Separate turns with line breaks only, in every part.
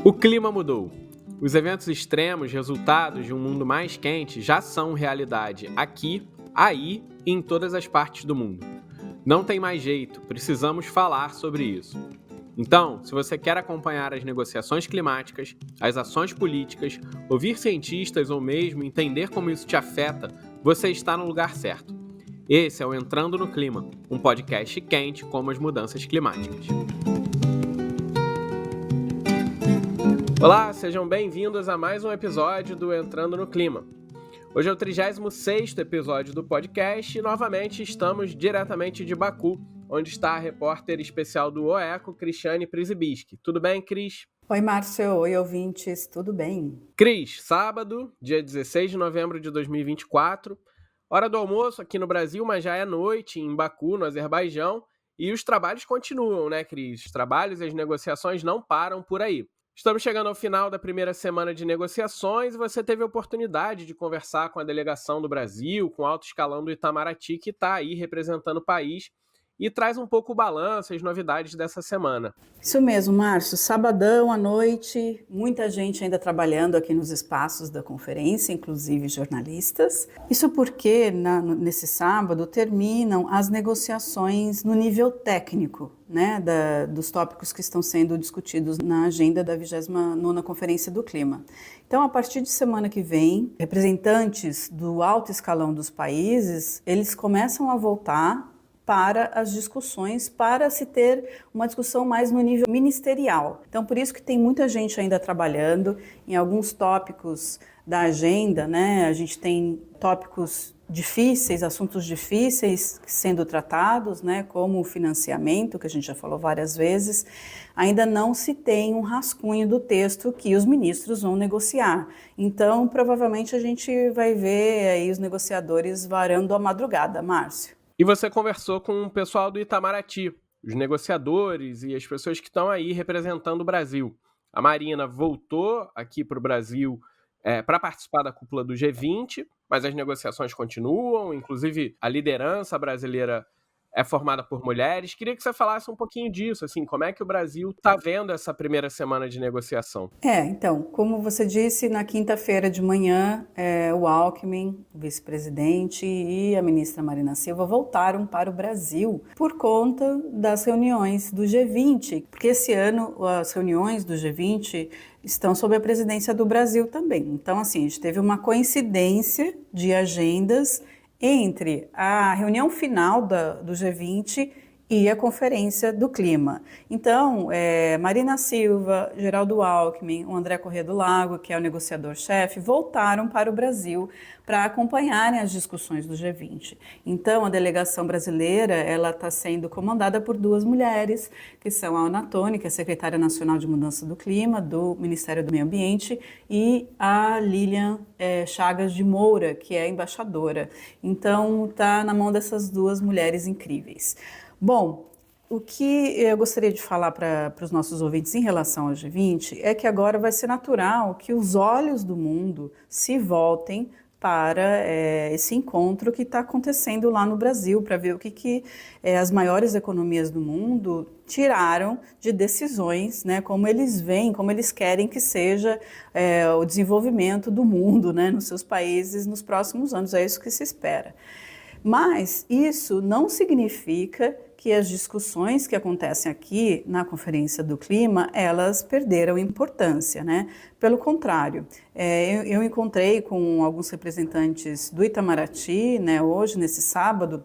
O clima mudou. Os eventos extremos, resultados de um mundo mais quente, já são realidade aqui, aí e em todas as partes do mundo. Não tem mais jeito, precisamos falar sobre isso. Então, se você quer acompanhar as negociações climáticas, as ações políticas, ouvir cientistas ou mesmo entender como isso te afeta, você está no lugar certo. Esse é o Entrando no Clima, um podcast quente como as mudanças climáticas. Olá, sejam bem-vindos a mais um episódio do Entrando no Clima. Hoje é o 36º episódio do podcast e novamente estamos diretamente de Baku, onde está a repórter especial do OECO, Cristiane Przybyski. Tudo bem, Cris?
Oi, Márcio. Oi, ouvintes. Tudo bem?
Cris, sábado, dia 16 de novembro de 2024, hora do almoço aqui no Brasil, mas já é noite em Baku, no Azerbaijão, e os trabalhos continuam, né, Cris? Os trabalhos e as negociações não param por aí. Estamos chegando ao final da primeira semana de negociações e você teve a oportunidade de conversar com a delegação do Brasil, com o alto escalão do Itamaraty, que está aí representando o país, e traz um pouco o balanço e as novidades dessa semana.
Isso mesmo, Márcio. Sabadão à noite, muita gente ainda trabalhando aqui nos espaços da conferência, inclusive jornalistas. Isso porque nesse sábado terminam as negociações no nível técnico, né, dos tópicos que estão sendo discutidos na agenda da 29ª Conferência do Clima. Então, a partir de semana que vem, representantes do alto escalão dos países, eles começam a voltar para as discussões, para se ter uma discussão mais no nível ministerial. Então, por isso que tem muita gente ainda trabalhando em alguns tópicos da agenda, né? A gente tem tópicos difíceis, assuntos difíceis sendo tratados, né? Como o financiamento, que a gente já falou várias vezes. Ainda não se tem um rascunho do texto que os ministros vão negociar. Então, provavelmente a gente vai ver aí os negociadores varando a madrugada, Márcio.
E você conversou com o pessoal do Itamaraty, os negociadores e as pessoas que estão aí representando o Brasil. A Marina voltou aqui para o Brasil para participar da cúpula do G20, mas as negociações continuam, inclusive a liderança brasileira é formada por mulheres. Queria que você falasse um pouquinho disso, assim, como é que o Brasil está vendo essa primeira semana de negociação?
Então, como você disse, na quinta-feira de manhã, o Alckmin, o vice-presidente, e a ministra Marina Silva voltaram para o Brasil por conta das reuniões do G20, porque esse ano as reuniões do G20 estão sob a presidência do Brasil também. Então, assim, a gente teve uma coincidência de agendas entre a reunião final do G20 e a Conferência do Clima. Então, Marina Silva, Geraldo Alckmin, o André Corrêa do Lago, que é o negociador-chefe, voltaram para o Brasil para acompanharem as discussões do G20. Então, a delegação brasileira ela está sendo comandada por duas mulheres, que são a Ana Toni, que é secretária nacional de mudança do clima, do Ministério do Meio Ambiente, e a Lilian Chagas de Moura, que é embaixadora. Então, está na mão dessas duas mulheres incríveis. Bom, o que eu gostaria de falar para os nossos ouvintes em relação ao G20 é que agora vai ser natural que os olhos do mundo se voltem para esse encontro que está acontecendo lá no Brasil, para ver o que as maiores economias do mundo tiraram de decisões, né, como eles veem, como eles querem que seja o desenvolvimento do mundo, né, nos seus países nos próximos anos, é isso que se espera. Mas isso não significa que as discussões que acontecem aqui na Conferência do Clima, elas perderam importância, né? Pelo contrário, eu encontrei com alguns representantes do Itamaraty, né, hoje, nesse sábado,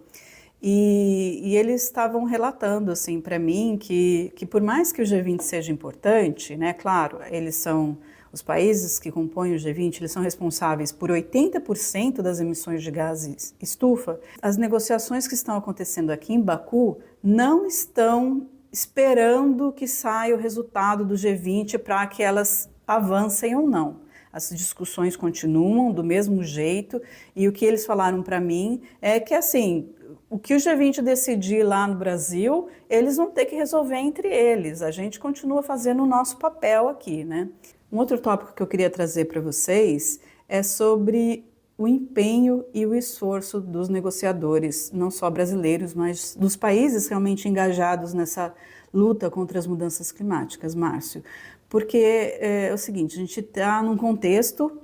e eles estavam relatando, assim, para mim que por mais que o G20 seja importante, né, claro, eles são... Os países que compõem o G20, eles são responsáveis por 80% das emissões de gases estufa. As negociações que estão acontecendo aqui em Baku não estão esperando que saia o resultado do G20 para que elas avancem ou não. As discussões continuam do mesmo jeito e o que eles falaram para mim é que, assim, o que o G20 decidir lá no Brasil, eles vão ter que resolver entre eles. A gente continua fazendo o nosso papel aqui, né? Um outro tópico que eu queria trazer para vocês é sobre o empenho e o esforço dos negociadores, não só brasileiros, mas dos países realmente engajados nessa luta contra as mudanças climáticas, Márcio? Porque é o seguinte, a gente está num contexto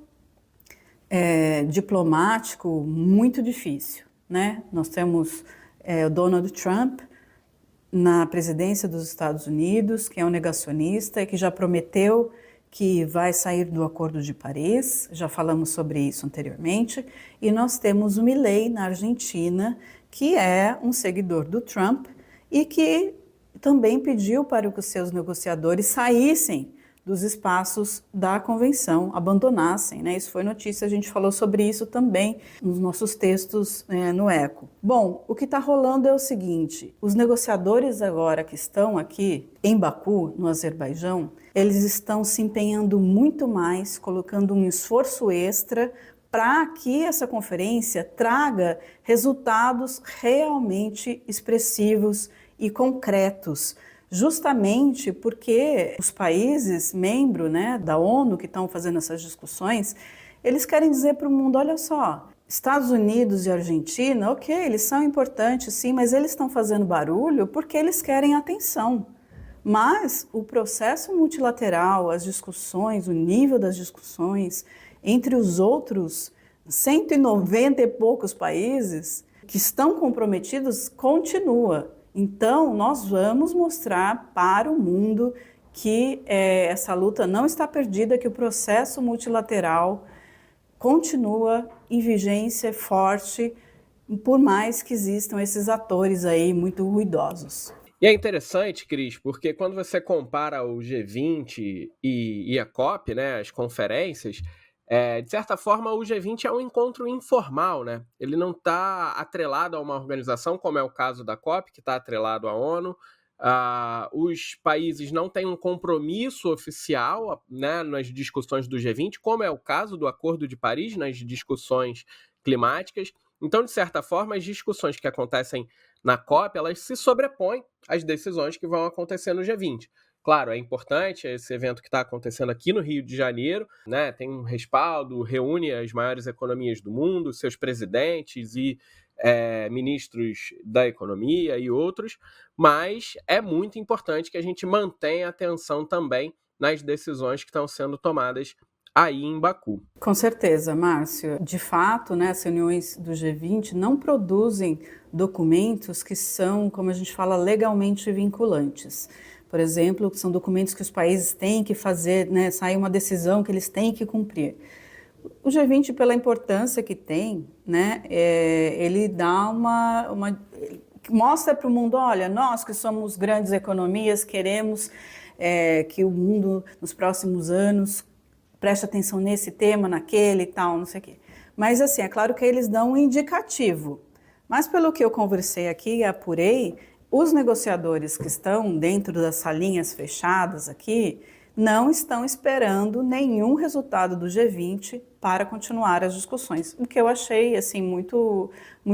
diplomático muito difícil, né? Nós temos o Donald Trump na presidência dos Estados Unidos, que é um negacionista e que já prometeu que vai sair do Acordo de Paris, já falamos sobre isso anteriormente, e nós temos o Milei na Argentina, que é um seguidor do Trump e que também pediu para que os seus negociadores saíssem dos espaços da convenção, abandonassem, né? Isso foi notícia, a gente falou sobre isso também nos nossos textos no ECO. Bom, o que está rolando é o seguinte, os negociadores agora que estão aqui em Baku, no Azerbaijão, eles estão se empenhando muito mais, colocando um esforço extra para que essa conferência traga resultados realmente expressivos e concretos, justamente porque os países membros, né, da ONU que estão fazendo essas discussões, eles querem dizer para o mundo, olha só, Estados Unidos e Argentina, ok, eles são importantes sim, mas eles estão fazendo barulho porque eles querem atenção. Mas o processo multilateral, as discussões, o nível das discussões entre os outros 190 e poucos países que estão comprometidos continua. Então, nós vamos mostrar para o mundo que essa luta não está perdida, que o processo multilateral continua em vigência forte, por mais que existam esses atores aí muito ruidosos.
E é interessante, Cris, porque quando você compara o G20 e a COP, né, as conferências, de certa forma o G20 é um encontro informal, né? Ele não está atrelado a uma organização, como é o caso da COP, que está atrelado à ONU. Os países não têm um compromisso oficial, né, nas discussões do G20, como é o caso do Acordo de Paris, nas discussões climáticas. Então, de certa forma, as discussões que acontecem na COP, elas se sobrepõem às decisões que vão acontecer no G20. Claro, é importante esse evento que está acontecendo aqui no Rio de Janeiro, né? Tem um respaldo, reúne as maiores economias do mundo, seus presidentes e ministros da economia e outros, mas é muito importante que a gente mantenha atenção também nas decisões que estão sendo tomadas aí em Baku.
Com certeza, Márcio. De fato, né, as reuniões do G20 não produzem documentos que são, como a gente fala, legalmente vinculantes. Por exemplo, são documentos que os países têm que fazer, né, sair uma decisão que eles têm que cumprir. O G20, pela importância que tem, né, ele dá mostra para o mundo, olha, nós que somos grandes economias queremos que o mundo nos próximos anos preste atenção nesse tema, naquele e tal, não sei o quê. Mas assim, é claro que eles dão um indicativo. Mas pelo que eu conversei aqui e apurei, os negociadores que estão dentro das salinhas fechadas aqui não estão esperando nenhum resultado do G20 para continuar as discussões, o que eu achei assim muito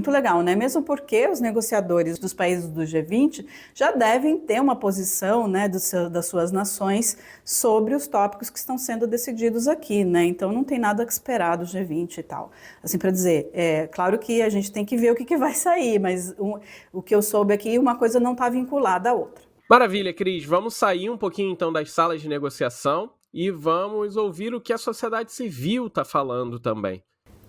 legal, né? Mesmo porque os negociadores dos países do G20 já devem ter uma posição, né, das suas nações sobre os tópicos que estão sendo decididos aqui, né? Então não tem nada que esperar do G20 e tal. Assim, para dizer, claro que a gente tem que ver o que vai sair, mas o que eu soube aqui, uma coisa não está vinculada à outra.
Maravilha, Cris. Vamos sair um pouquinho então das salas de negociação e vamos ouvir o que a sociedade civil está falando também.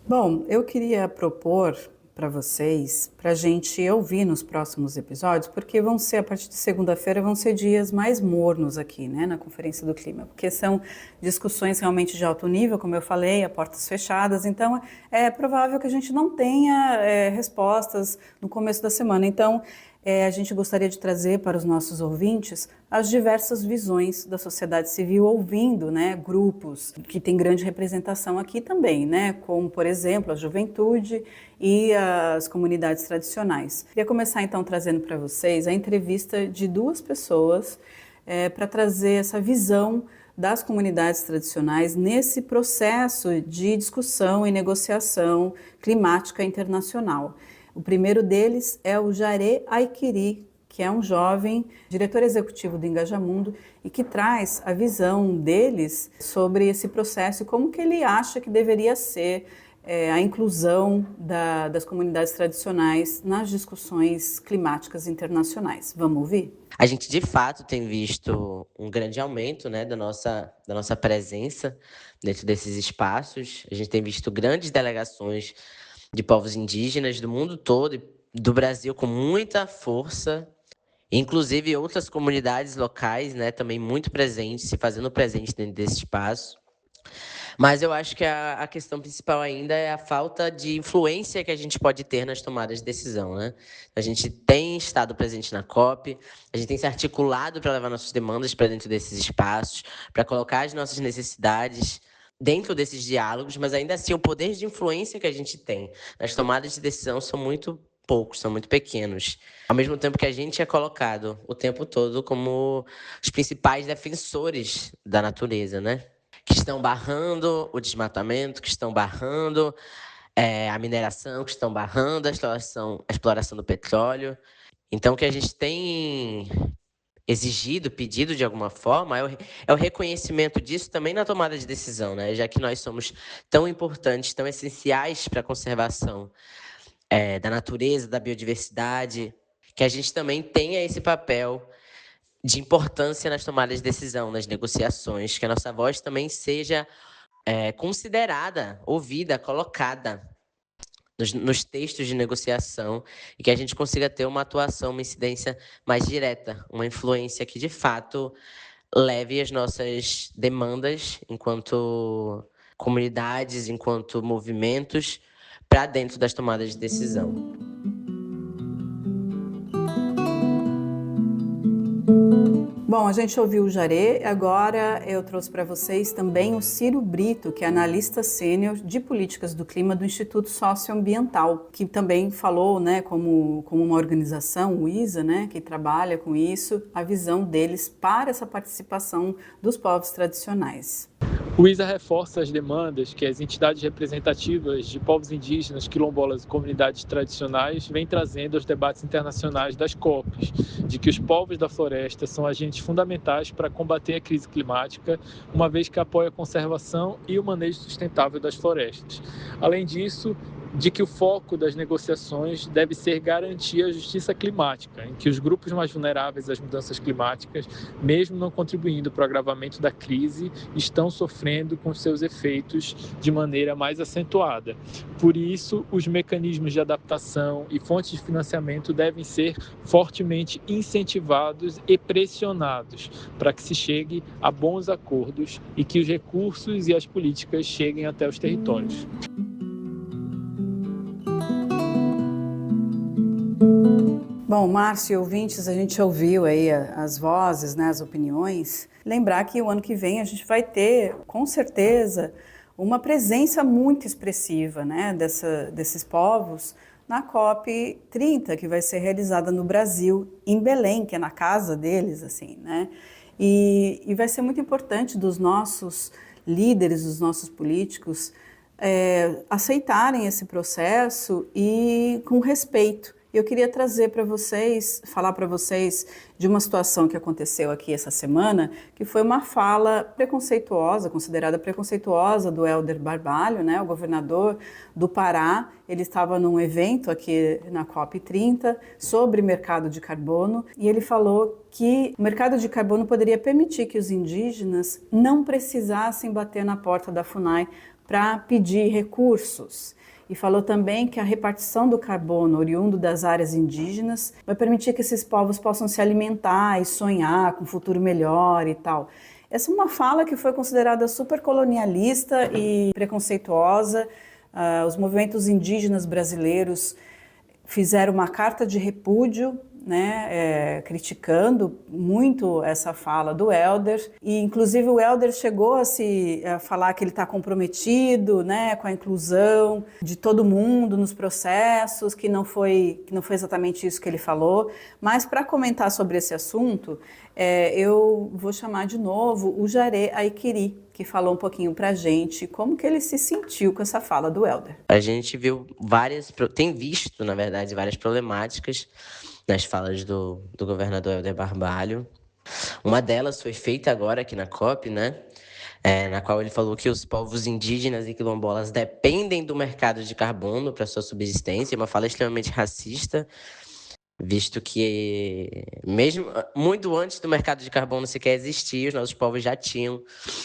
Bom, eu queria propor para vocês, para a gente ouvir nos próximos episódios, porque vão ser, a partir de segunda-feira, vão ser dias mais mornos aqui, né, na Conferência do Clima, porque são discussões realmente de alto nível, como eu falei, a portas fechadas, então é provável que a gente não tenha respostas no começo da semana. Então, a gente gostaria de trazer para os nossos ouvintes as diversas visões da sociedade civil, ouvindo, né, grupos que têm grande representação aqui também, né, como, por exemplo, a juventude e as comunidades tradicionais. Queria começar, então, trazendo para vocês a entrevista de duas pessoas para trazer essa visão das comunidades tradicionais nesse processo de discussão e negociação climática internacional. O primeiro deles é o Jaré Aikiri, que é um jovem diretor executivo do Engajamundo e que traz a visão deles sobre esse processo e como que ele acha que deveria ser a inclusão das comunidades tradicionais nas discussões climáticas internacionais. Vamos ouvir?
A gente, de fato, tem visto um grande aumento, né, da nossa presença dentro desses espaços. A gente tem visto grandes delegações de povos indígenas do mundo todo, e do Brasil com muita força, inclusive outras comunidades locais, né, também muito presentes, se fazendo presentes dentro desse espaço. Mas eu acho que a questão principal ainda é a falta de influência que a gente pode ter nas tomadas de decisão, né? A gente tem estado presente na COP, a gente tem se articulado para levar nossas demandas para dentro desses espaços, para colocar as nossas necessidades dentro desses diálogos, mas ainda assim o poder de influência que a gente tem nas tomadas de decisão são muito poucos, são muito pequenos. Ao mesmo tempo que a gente é colocado o tempo todo como os principais defensores da natureza, né? Que estão barrando o desmatamento, que estão barrando a mineração, que estão barrando a exploração do petróleo. Então, o que a gente tem exigido, pedido de alguma forma, é o reconhecimento disso também na tomada de decisão, né? Já que nós somos tão importantes, tão essenciais para a conservação da natureza, da biodiversidade, que a gente também tenha esse papel de importância nas tomadas de decisão, nas negociações, que a nossa voz também seja considerada, ouvida, colocada nos textos de negociação e que a gente consiga ter uma atuação, uma incidência mais direta, uma influência que, de fato, leve as nossas demandas enquanto comunidades, enquanto movimentos, para dentro das tomadas de decisão.
Bom, a gente ouviu o Jaré, agora eu trouxe para vocês também o Ciro Brito, que é analista sênior de políticas do clima do Instituto Socioambiental, que também falou, né, como uma organização, o ISA, né, que trabalha com isso, a visão deles para essa participação dos povos tradicionais.
O ISA reforça as demandas que as entidades representativas de povos indígenas, quilombolas e comunidades tradicionais vêm trazendo aos debates internacionais das COPs, de que os povos da floresta são agentes fundamentais para combater a crise climática, uma vez que apoia a conservação e o manejo sustentável das florestas. Além disso, de que o foco das negociações deve ser garantir a justiça climática, em que os grupos mais vulneráveis às mudanças climáticas, mesmo não contribuindo para o agravamento da crise, estão sofrendo com seus efeitos de maneira mais acentuada. Por isso, os mecanismos de adaptação e fontes de financiamento devem ser fortemente incentivados e pressionados para que se chegue a bons acordos e que os recursos e as políticas cheguem até os territórios.
Bom, Márcio e ouvintes, a gente ouviu aí as vozes, né, as opiniões. Lembrar que o ano que vem a gente vai ter, com certeza, uma presença muito expressiva, né, desses povos na COP 30, que vai ser realizada no Brasil, em Belém, que é na casa deles, assim, né? E vai ser muito importante dos nossos líderes, dos nossos políticos, aceitarem esse processo e com respeito. Eu queria trazer para vocês, falar para vocês de uma situação que aconteceu aqui essa semana, que foi uma fala preconceituosa, considerada preconceituosa do Helder Barbalho, né, o governador do Pará. Ele estava num evento aqui na COP 30 sobre mercado de carbono e ele falou que o mercado de carbono poderia permitir que os indígenas não precisassem bater na porta da FUNAI para pedir recursos. E falou também que a repartição do carbono oriundo das áreas indígenas vai permitir que esses povos possam se alimentar e sonhar com um futuro melhor e tal. Essa é uma fala que foi considerada super colonialista e preconceituosa. Os movimentos indígenas brasileiros fizeram uma carta de repúdio, né, criticando muito essa fala do Helder, e inclusive o Helder chegou a falar que ele está comprometido, né, com a inclusão de todo mundo nos processos, que não foi exatamente isso que ele falou. Mas para comentar sobre esse assunto, eu vou chamar de novo o Jaré Aiquiri, que falou um pouquinho para a gente como que ele se sentiu com essa fala do Helder.
A gente tem visto, na verdade, várias problemáticas nas falas do governador Helder Barbalho. Uma delas foi feita agora aqui na COP, né? na qual ele falou que os povos indígenas e quilombolas dependem do mercado de carbono para sua subsistência, uma fala extremamente racista, visto que, mesmo muito antes do mercado de carbono sequer existir, os nossos povos já tinham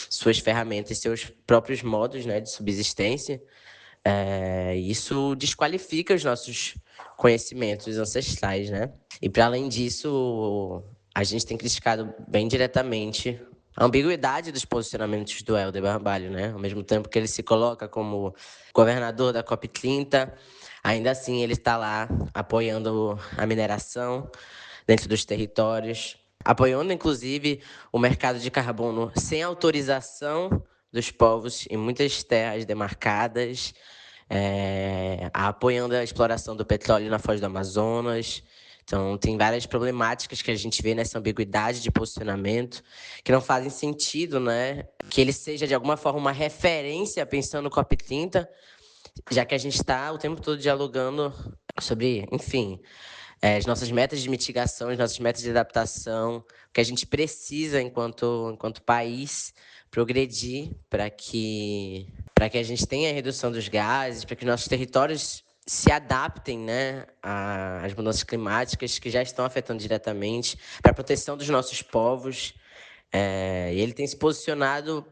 suas ferramentas, seus próprios modos, né, de subsistência. Isso desqualifica os nossos conhecimentos ancestrais, né? E, para além disso, a gente tem criticado bem diretamente a ambiguidade dos posicionamentos do Helder Barbalho, né? Ao mesmo tempo que ele se coloca como governador da COP30, ainda assim ele está lá apoiando a mineração dentro dos territórios, apoiando inclusive o mercado de carbono sem autorização dos povos em muitas terras demarcadas, apoiando a exploração do petróleo na Foz do Amazonas. Então, tem várias problemáticas que a gente vê nessa ambiguidade de posicionamento que não fazem sentido, né? Que ele seja, de alguma forma, uma referência pensando no COP30, já que a gente está o tempo todo dialogando sobre, enfim, as nossas metas de mitigação, as nossas metas de adaptação, o que a gente precisa enquanto país progredir para que a gente tenha a redução dos gases, para que nossos territórios se adaptem, né, às mudanças climáticas que já estão afetando diretamente, para a proteção dos nossos povos. E ele tem se posicionado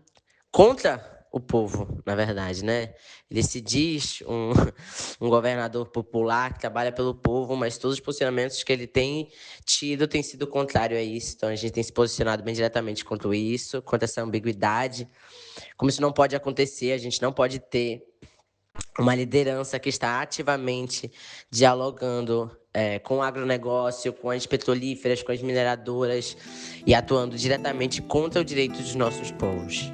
contra o povo, na verdade, né? Ele se diz um governador popular que trabalha pelo povo, mas todos os posicionamentos que ele tem tido têm sido contrário a isso. Então, a gente tem se posicionado bem diretamente contra isso, contra essa ambiguidade. Como isso não pode acontecer, a gente não pode ter uma liderança que está ativamente dialogando com o agronegócio, com as petrolíferas, com as mineradoras e atuando diretamente contra o direito dos nossos povos.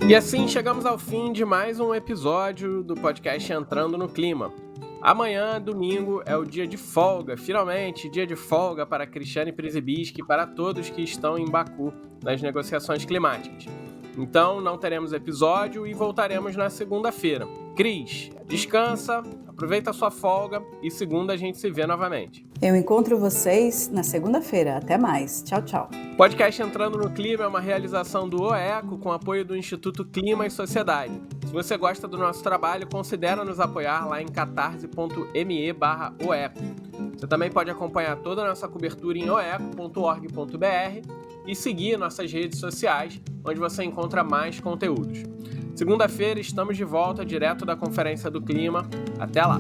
E assim chegamos ao fim de mais um episódio do podcast Entrando no Clima. Amanhã, domingo, é o dia de folga, finalmente, dia de folga para Cristiane Przybyski e para todos que estão em Baku nas negociações climáticas. Então, não teremos episódio e voltaremos na segunda-feira. Cris, descansa, aproveita a sua folga e segunda a gente se vê novamente.
Eu encontro vocês na segunda-feira. Até mais. Tchau, tchau.
O podcast Entrando no Clima é uma realização do OECO com apoio do Instituto Clima e Sociedade. Se você gosta do nosso trabalho, considere nos apoiar lá em catarse.me/OECO. Você também pode acompanhar toda a nossa cobertura em oeco.org.br e seguir nossas redes sociais, onde você encontra mais conteúdos. Segunda-feira estamos de volta direto da Conferência do Clima. Até lá!